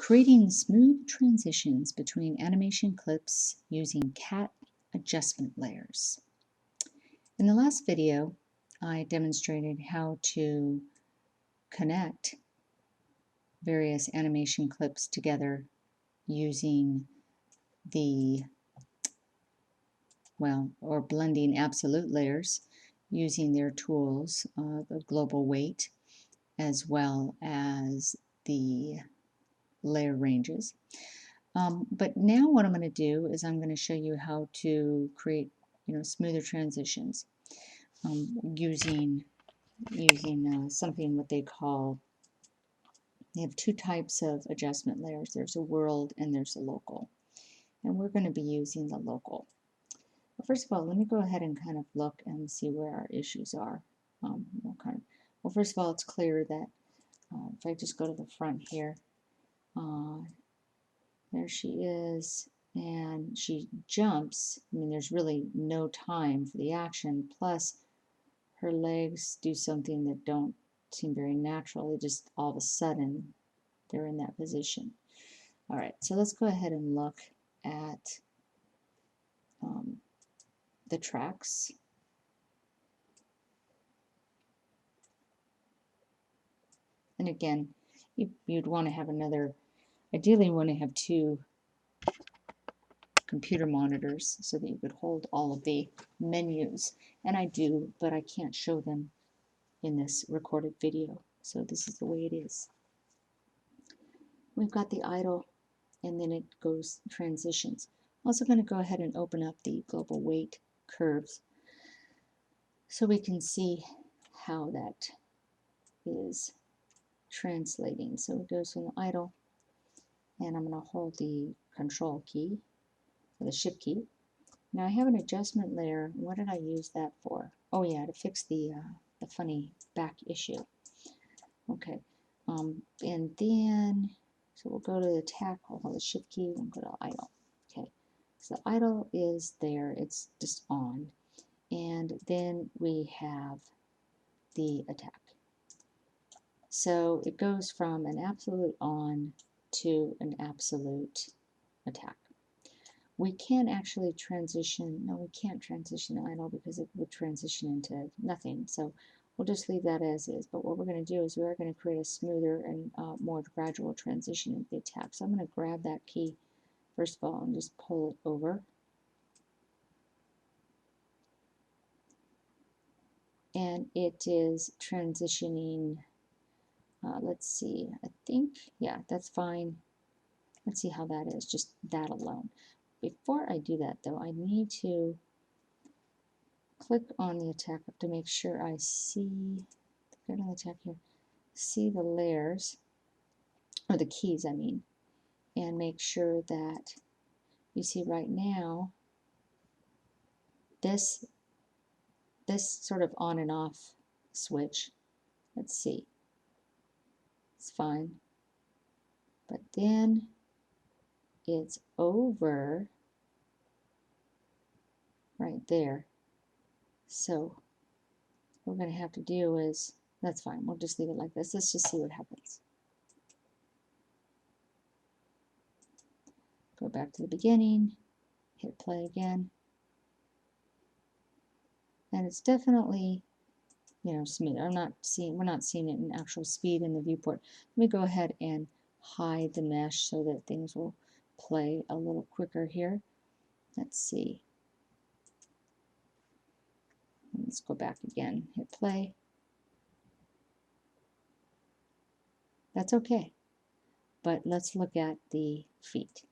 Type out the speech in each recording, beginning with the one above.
Creating smooth transitions between animation clips using cat adjustment layers. In the last video, I demonstrated how to connect various animation clips together using or blending absolute layers using their tools, the global weight, as well as the layer ranges. But now what I'm going to do is I'm going to show you how to create smoother transitions using something what they call, they have two types of adjustment layers. There's a world and there's a local. And we're going to be using the local. Well, first of all, let me go ahead and kind of look and see where our issues are. Well, first of all, it's clear that if I just go to the front here, there she is, and she jumps. I mean, there's really no time for the action, plus her legs do something that don't seem very natural. They just all of a sudden they're in that position. All right, so let's go ahead and look at the tracks. And again, you'd want to have ideally you want to have two computer monitors so that you could hold all of the menus. And I do, but I can't show them in this recorded video. So this is the way it is. We've got the idle, and then it goes transitions. I'm also going to go ahead and open up the global weight curves so we can see how that is translating. So it goes from the idle, and I'm going to hold the control key, or the shift key. Now I have an adjustment layer. What did I use that for? Oh yeah, to fix the funny back issue. Okay, and then, so we'll go to the attack, we'll hold the shift key, we'll go to idle. Okay, so idle is there, it's just on. And then we have the attack. So it goes from an absolute on to an absolute attack. We can actually transition, no, we can't transition idle because it would transition into nothing. So we'll just leave that as is. But what we're going to do is we are going to create a smoother and more gradual transition into the attack. So I'm going to grab that key first of all and just pull it over. And it is transitioning, let's see, I think, yeah, that's fine. Let's see how that is, just that alone. Before I do that though, I need to click on the attack to make sure I see, click on the attack here, see the layers, or the keys I mean, and make sure that you see right now this sort of on and off switch, let's see, it's fine, but then it's over right there. So what we're going to have to do is, that's fine, we'll just leave it like this. Let's just see what happens. Go back to the beginning, hit play again, and it's definitely, smooth. We're not seeing it in actual speed in the viewport. Let me go ahead and hide the mesh so that things will play a little quicker here. Let's see. Let's go back again, hit play. That's okay. But let's look at the feet.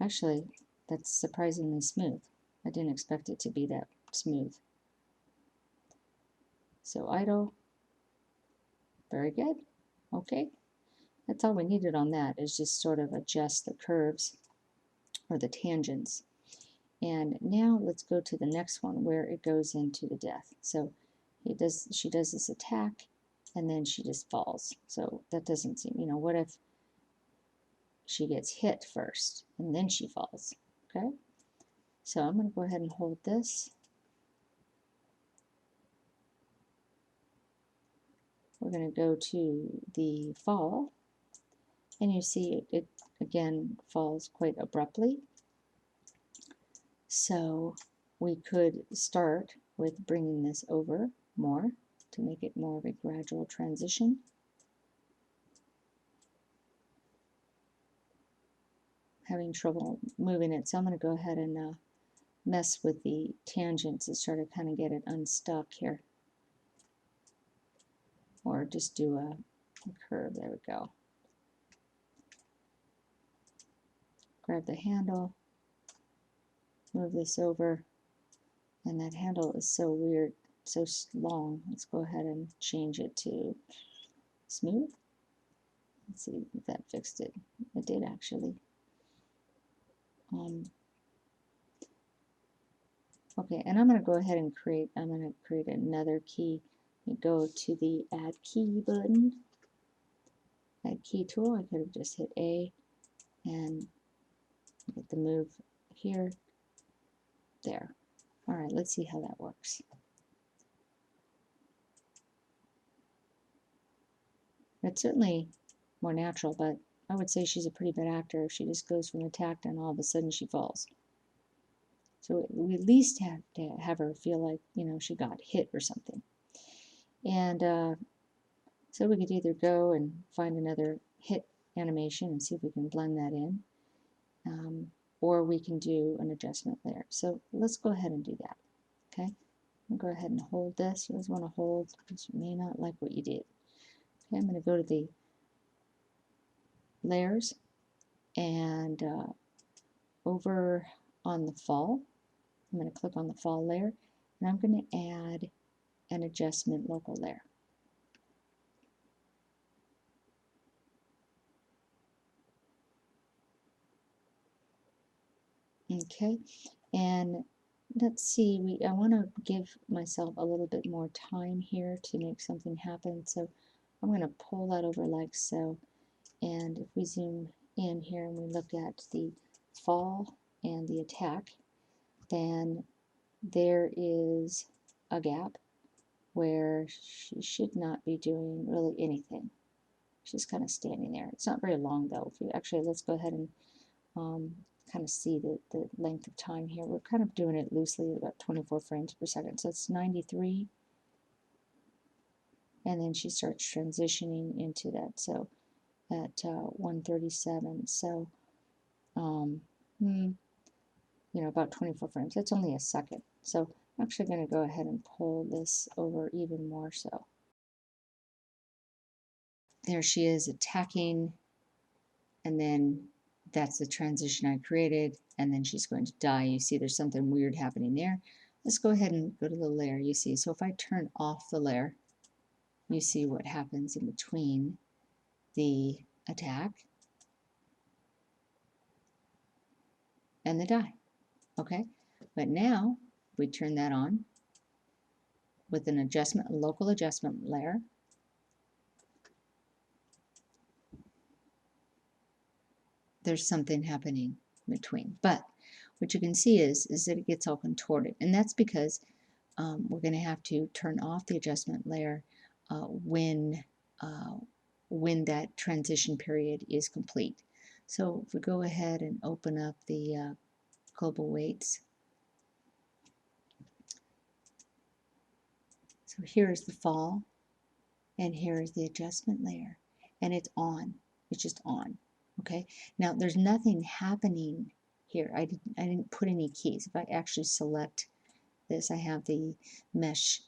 Actually, that's surprisingly smooth. I didn't expect it to be that smooth. So idle, very good. Okay, that's all we needed on that, is just sort of adjust the curves or the tangents. And now let's go to the next one where it goes into the death. So she does this attack and then she just falls. So that doesn't seem, what if she gets hit first and then she falls? Okay, so I'm going to go ahead and hold this. we're going to go to the fall, and you see it again falls quite abruptly. So we could start with bringing this over more to make it more of a gradual transition. Having trouble moving it, so I'm going to go ahead and mess with the tangents to sort of kind of get it unstuck here. Or just do a curve. There we go. Grab the handle, move this over, and that handle is so weird, so long. Let's go ahead and change it to smooth. Let's see if that fixed it. It did actually. Okay, and I'm going to go ahead and create another key. You go to the Add Key button, Add Key tool. I could have just hit A and get the move here, there. All right, let's see how that works. It's certainly more natural, but I would say she's a pretty bad actor if she just goes from attack and all of a sudden she falls. So we at least have to have her feel like, you know, she got hit or something. And so we could either go and find another hit animation and see if we can blend that in, or we can do an adjustment layer. So let's go ahead and do that. Okay, I'll go ahead and hold this. You always want to hold because you may not like what you did. Okay, I'm going to go to the layers and over on the fall, I'm going to click on the fall layer and I'm going to add an adjustment local layer. Okay, and let's see, I want to give myself a little bit more time here to make something happen, so I'm going to pull that over like so, and if we zoom in here and we look at the fall and the attack, then there is a gap where she should not be doing really anything. She's kind of standing there. It's not very long though. If you actually, let's go ahead and kind of see the length of time here. We're kind of doing it loosely at about 24 frames per second. So it's 93. And then she starts transitioning into that. So at 137. So, you know, about 24 frames. That's only a second. So I'm actually going to go ahead and pull this over even more so. There she is attacking, and then that's the transition I created, and then she's going to die. You see there's something weird happening there. Let's go ahead and go to the layer. You see, so if I turn off the layer, you see what happens in between the attack and the die. Okay, but now we turn that on with an adjustment, a local adjustment layer. There's something happening in between, but what you can see is that it gets all contorted, and that's because we're going to have to turn off the adjustment layer when that transition period is complete. So if we go ahead and open up the global weights, so here's the fall, and here is the adjustment layer, and it's on. It's just on. Okay. Now there's nothing happening here. I didn't put any keys. If I actually select this, I have the mesh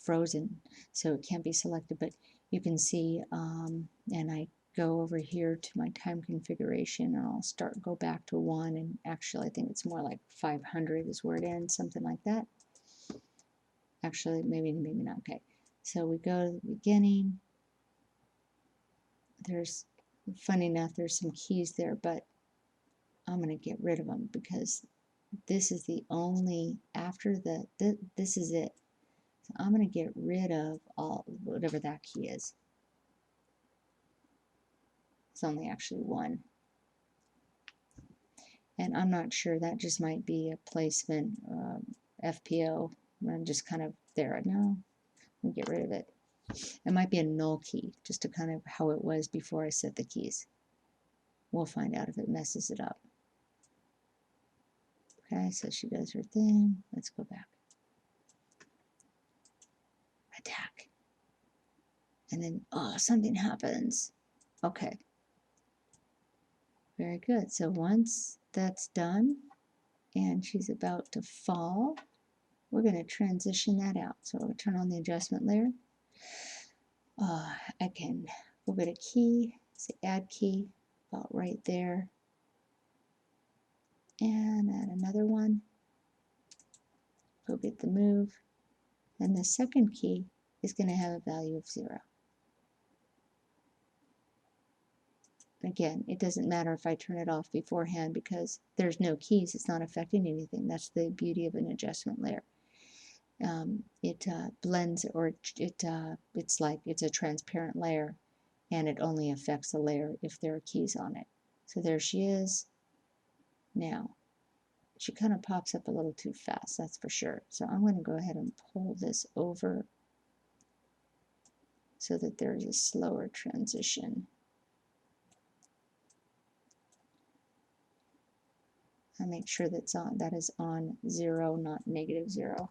frozen, so it can't be selected, but you can see, and I go over here to my time configuration, and I'll go back to 1, and actually I think it's more like 500 is where it ends, something like that. Actually, maybe not. Okay, so we go to the beginning. There's, funny enough, there's some keys there, but I'm going to get rid of them because this is the only, after this is it. So I'm going to get rid of all, whatever that key is. It's only actually one. And I'm not sure, that just might be a placement FPO. I'm just kind of there. No, let me get rid of it. It might be a null key, just to kind of how it was before I set the keys. We'll find out if it messes it up. Okay, so she does her thing. Let's go back. Attack. And then, oh, something happens. Okay. Very good. So once that's done and she's about to fall, we're going to transition that out. So we'll turn on the adjustment layer. Again, we'll get a key, say add key, about right there. And add another one. Go get the move. And the second key is going to have a value of 0. Again, it doesn't matter if I turn it off beforehand because there's no keys. It's not affecting anything. That's the beauty of an adjustment layer. It blends, or it's like it's a transparent layer, and it only affects the layer if there are keys on it. So there she is. Now, she kind of pops up a little too fast, that's for sure. So I'm going to go ahead and pull this over so that there's a slower transition. I make sure that is on 0, not -0.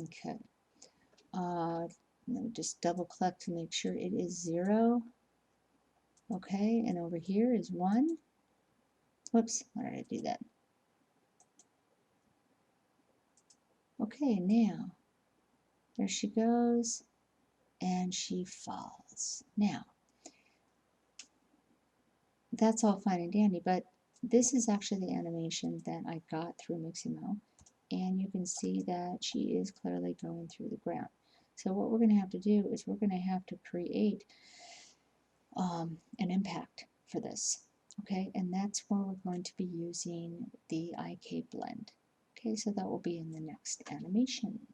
Okay. Let me just double click to make sure it is 0. Okay, and over here is 1. Whoops, why did I do that? Okay, now, there she goes, and she falls. Now, that's all fine and dandy, but this is actually the animation that I got through Mixamo, and you can see that she is clearly going through the ground. So what we're going to have to do is we're going to have to create an impact for this. Okay, and that's where we're going to be using the IK blend. Okay, so that will be in the next animation.